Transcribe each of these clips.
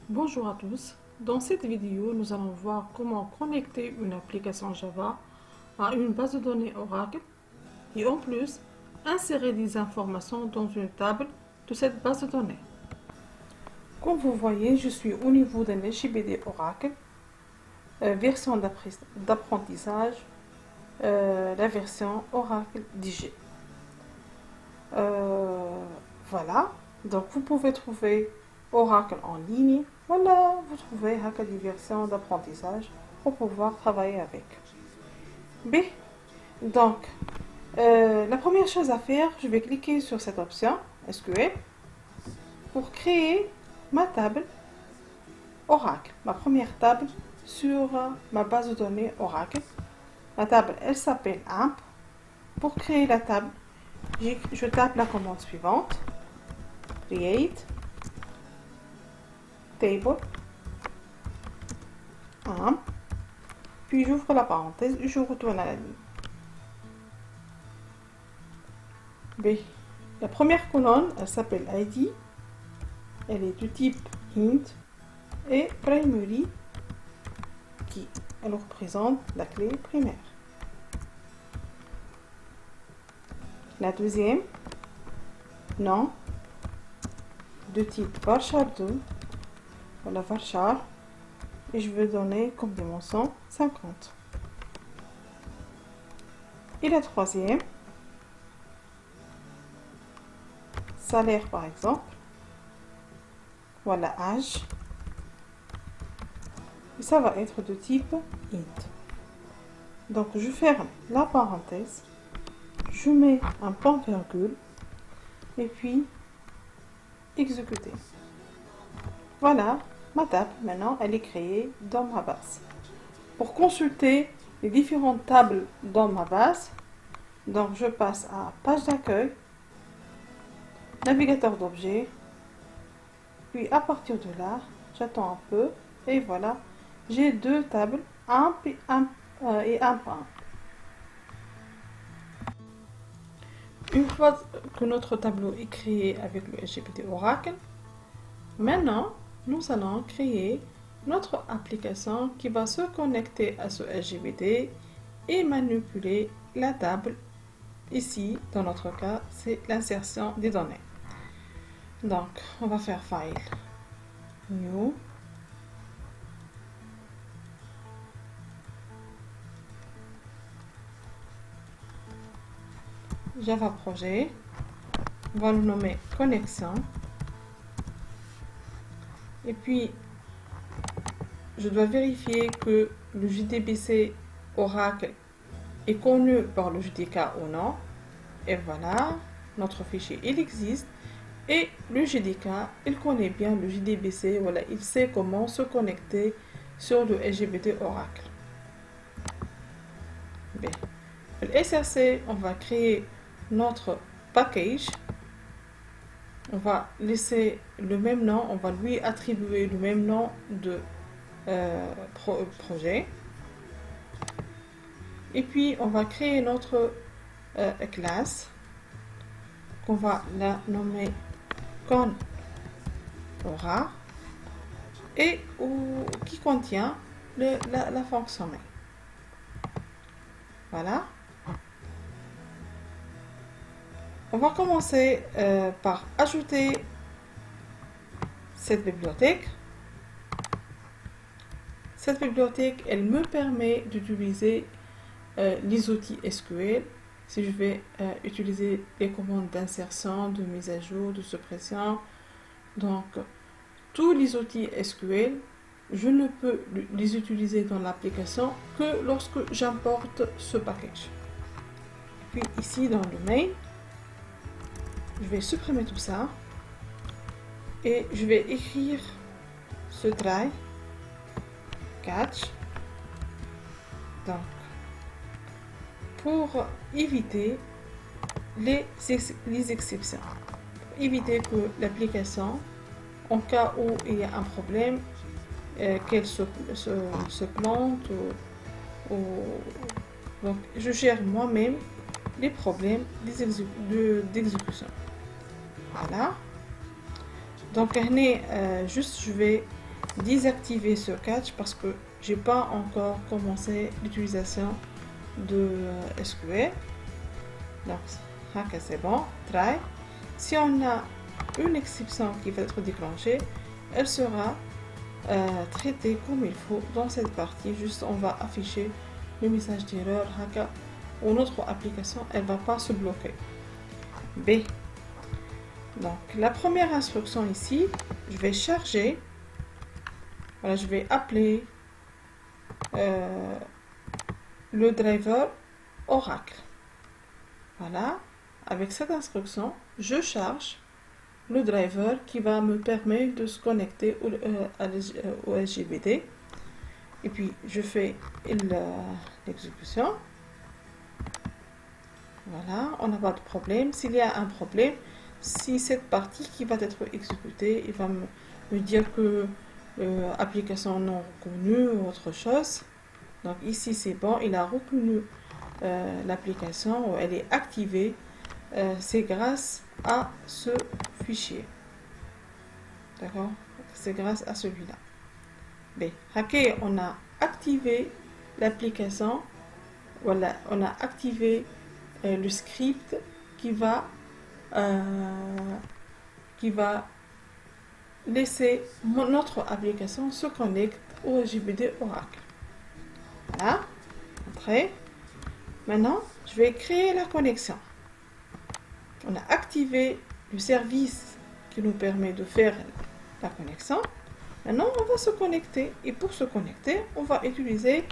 Bonjour à tous. Dans cette vidéo, nous allons voir comment connecter une application Java à une base de données Oracle et en plus insérer des informations dans une table de cette base de données. Comme vous voyez, je suis au niveau d'un SJBD Oracle, version d'apprentissage, la version Oracle DG. Voilà, donc vous pouvez trouver Oracle en ligne. Voilà, vous trouvez des versions d'apprentissage pour pouvoir travailler avec. B. Donc, la première chose à faire, je vais cliquer sur cette option SQL pour créer ma table Oracle, ma première table sur ma base de données Oracle. La table, elle s'appelle AMP. Pour créer la table, je tape la commande suivante, create table AMP, puis j'ouvre la parenthèse et je retourne à la ligne. B. La première colonne, elle s'appelle ID, elle est du type int et primary key, elle représente la clé primaire. La deuxième, nom, de type varchar2, voilà varchar, et je veux donner comme dimension 50. Et la troisième, salaire par exemple, voilà âge, et ça va être de type int. Donc je ferme la parenthèse, je mets un point virgule et puis exécuter. Voilà, ma table maintenant elle est créée dans ma base. Pour consulter les différentes tables dans ma base, donc je passe à page d'accueil, navigateur d'objets, puis à partir de là, j'attends un peu et voilà, j'ai deux tables, AMP et AMP1. Une fois que notre tableau est créé avec le SJBD Oracle, maintenant nous allons créer notre application qui va se connecter à ce SJBD et manipuler la table. Ici, dans notre cas, c'est l'insertion des données. Donc, on va faire File, New, Java Projet, on va le nommer Connexion, et puis je dois vérifier que le JDBC Oracle est connu par le JDK ou non, et voilà, notre fichier il existe, et le JDK il connaît bien le JDBC, voilà, il sait comment se connecter sur le SJBD Oracle. Bien. Le SRC, on va créer notre package, on va laisser le même nom, on va lui attribuer le même nom de projet, et puis on va créer notre classe qu'on va la nommer Aura et qui contient la fonction main. Voilà. On va commencer par ajouter cette bibliothèque. Cette bibliothèque, elle me permet d'utiliser les outils SQL. Si je vais utiliser les commandes d'insertion, de mise à jour, de suppression, donc tous les outils SQL, je ne peux les utiliser dans l'application que lorsque j'importe ce package. Puis ici dans le main, je vais supprimer tout ça et je vais écrire ce try catch. Donc, pour éviter les exceptions, pour éviter que l'application, en cas où il y a un problème, qu'elle se plante donc je gère moi-même les problèmes d'exécution. Voilà. Donc juste je vais désactiver ce catch parce que j'ai pas encore commencé l'utilisation de SQL. Donc, c'est bon. Try. Si on a une exception qui va être déclenchée, elle sera traitée comme il faut dans cette partie. Juste, on va afficher le message d'erreur ou notre application, elle va pas se bloquer. B. Donc, la première instruction ici, je vais charger. Voilà, je vais appeler le driver Oracle. Voilà, avec cette instruction, je charge le driver qui va me permettre de se connecter au SGBD. Et puis, je fais l'exécution. Voilà, on n'a pas de problème. S'il y a un problème, si cette partie qui va être exécutée, il va me dire que application non reconnue ou autre chose. Donc ici, c'est bon, il a reconnu l'application, elle est activée. C'est grâce à ce fichier. D'accord? C'est grâce à celui-là. B. Ok, on a activé l'application. Voilà, on a activé le script qui va laisser notre application se connecter au SGBD Oracle. Voilà. Entrée. Maintenant, je vais créer la connexion. On a activé le service qui nous permet de faire la connexion. Maintenant, on va se connecter. Et pour se connecter, on va utiliser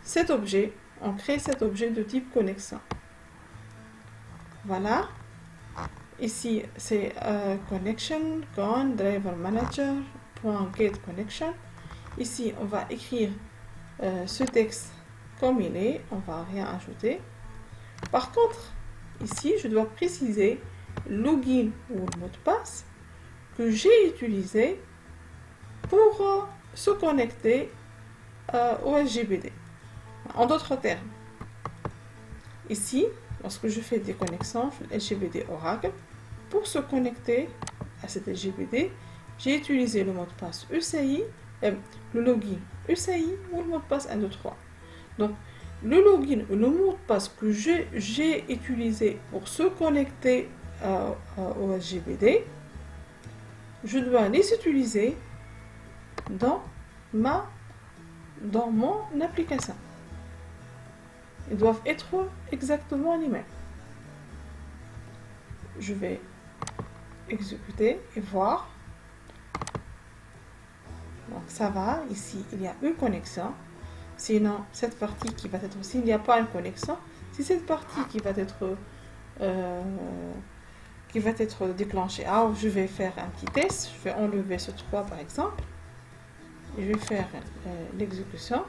cet objet. On crée cet objet de type connexion. Voilà. Ici, c'est connection, driver manager.getConnection. Ici, on va écrire ce texte comme il est. On va rien ajouter. Par contre, ici, je dois préciser login ou le mot de passe que j'ai utilisé pour se connecter au SGBD. En d'autres termes, ici, lorsque je fais des connexions, SGBD Oracle, pour se connecter à cet SGBD, j'ai utilisé le mot de passe UCI, le login UCI ou le mot de passe 1, 2, 3. Donc, le login ou le mot de passe que j'ai utilisé pour se connecter au SGBD, je dois les utiliser dans mon application. Ils doivent être exactement les mêmes. Je vais exécuter et voir. Donc ça va, ici il y a une connexion. Sinon, cette partie qui va être, s'il n'y a pas une connexion, si cette partie qui va être déclenchée, alors je vais faire un petit test, je vais enlever ce 3 par exemple, et je vais faire l'exécution.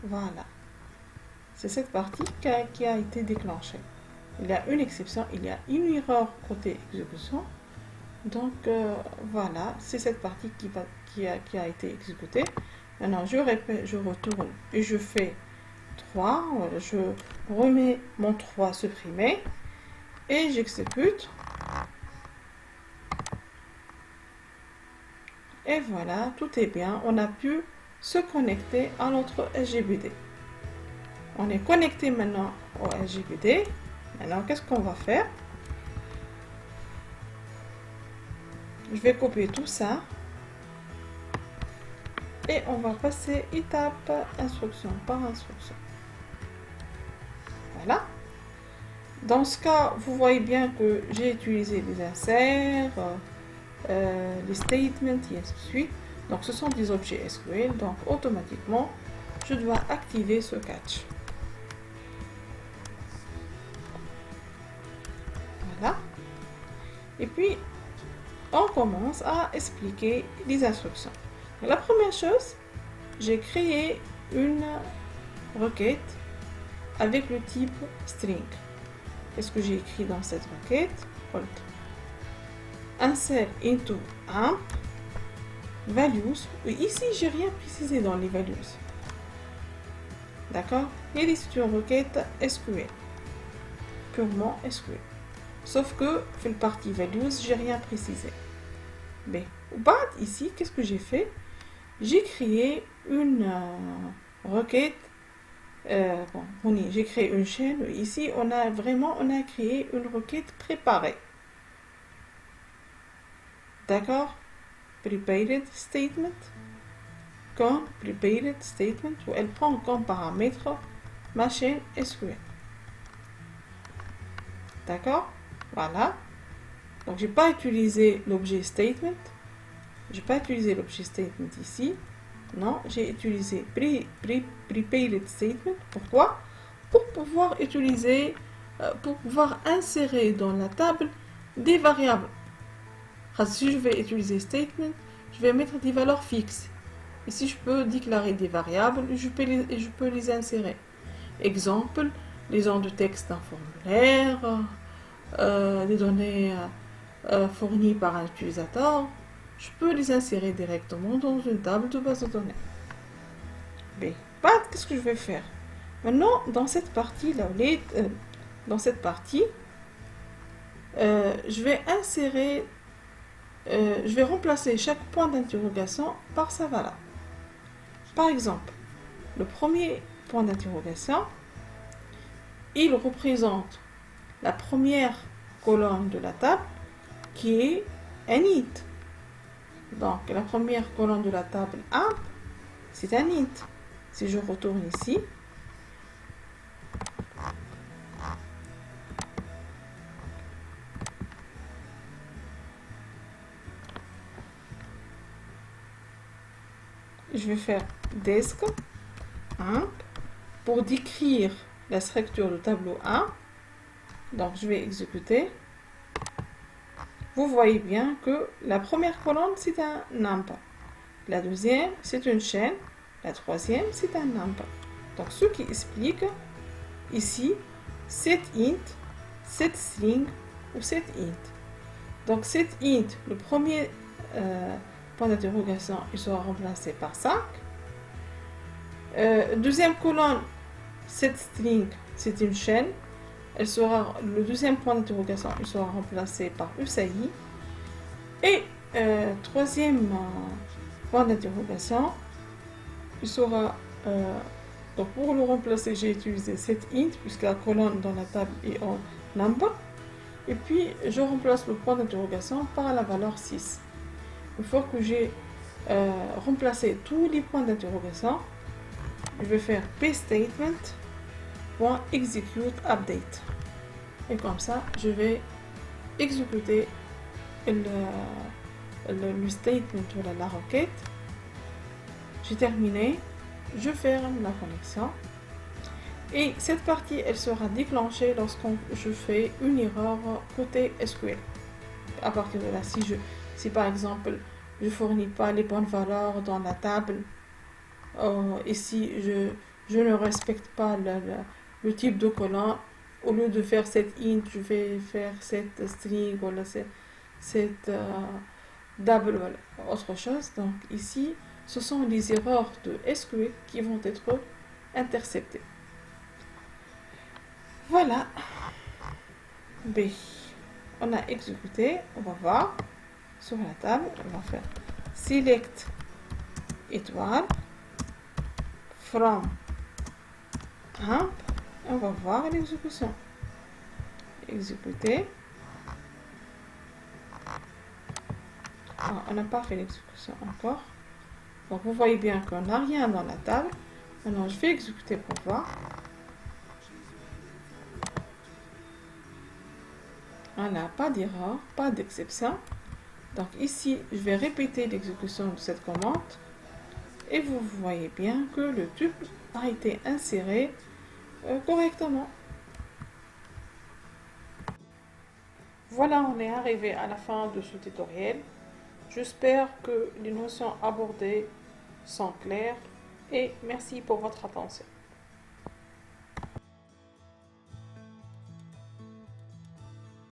Voilà, c'est cette partie qui a été déclenchée. Il y a une exception, il y a une erreur côté exécution. Donc voilà, c'est cette partie qui a été exécutée. Maintenant, je retourne et je fais 3. Je remets mon 3 supprimé et j'exécute. Et voilà, tout est bien. On a pu se connecter à notre SGBD. On est connecté maintenant au SGBD. Maintenant, qu'est-ce qu'on va faire? Je vais copier tout ça. Et on va passer étape instruction par instruction. Voilà. Dans ce cas, vous voyez bien que j'ai utilisé les inserts, les statements et ainsi de suite. Donc, ce sont des objets SQL. Donc, automatiquement, je dois activer ce catch. Voilà. Et puis, on commence à expliquer les instructions. La première chose, j'ai créé une requête avec le type string. Qu'est-ce que j'ai écrit dans cette requête? Insert into amp values. Et ici, j'ai rien précisé dans les values. D'accord? Et c'est une requête SQL. Purement SQL. Sauf que, pour la partie values, j'ai rien précisé. B. Ici, qu'est-ce que j'ai fait? J'ai créé une requête. J'ai créé une chaîne. Ici, on a créé une requête préparée. D'accord? Prepared statement. Comme prepared statement, où elle prend comme paramètre ma chaîne SQL. D'accord? Voilà. Donc, j'ai pas utilisé l'objet statement. J'ai pas utilisé l'objet statement ici. Non, j'ai utilisé prepared statement. Pourquoi? Pour pouvoir insérer dans la table des variables. Si je vais utiliser statement, je vais mettre des valeurs fixes. Ici, je peux déclarer des variables et je peux les insérer. Exemple, les noms de texte d'un formulaire, les données fournies par un utilisateur. Je peux les insérer directement dans une table de base de données. B. Qu'est-ce que je vais faire? Maintenant, dans cette partie, je vais insérer, je vais remplacer chaque point d'interrogation par sa valeur. Par exemple, le premier point d'interrogation, il représente la première colonne de la table qui est un int. Donc, la première colonne de la table A, c'est un int. Si je retourne ici, je vais faire desk pour décrire la structure du tableau A. Donc, je vais exécuter. Vous voyez bien que la première colonne, c'est un number. La deuxième, c'est une chaîne. La troisième, c'est un number. Donc, ce qui explique ici, set int, set string ou set int. Donc, set int, le premier point d'interrogation, il sera remplacé par 5. Deuxième colonne, set string, c'est une chaîne. Le deuxième point d'interrogation, il sera remplacé par USAI. Et troisième point d'interrogation, il sera... donc pour le remplacer, j'ai utilisé set int, puisque la colonne dans la table est en number. Et puis, je remplace le point d'interrogation par la valeur 6. Une fois que j'ai remplacé tous les points d'interrogation, je vais faire pstatement.execute update. Et comme ça, je vais exécuter le statement ou la requête. J'ai terminé. Je ferme la connexion. Et cette partie, elle sera déclenchée lorsque je fais une erreur côté SQL. À partir de là, si par exemple, je ne fournis pas les bonnes valeurs dans la table, et si je ne respecte pas le type de colonne, au lieu de faire cette int, je vais faire cette string ou cette double, voilà, autre chose. Donc ici, ce sont les erreurs de SQL qui vont être interceptées. Voilà. B. On a exécuté. On va voir sur la table. On va faire select étoile from amp. On va voir l'exécution. Exécuter. On n'a pas fait l'exécution encore. Donc vous voyez bien qu'on n'a rien dans la table. Maintenant je vais exécuter pour voir. Voilà, pas d'erreur, pas d'exception. Donc ici, je vais répéter l'exécution de cette commande. Et vous voyez bien que le tuple a été inséré correctement. Voilà, on est arrivé à la fin de ce tutoriel. J'espère que les notions abordées sont claires et merci pour votre attention.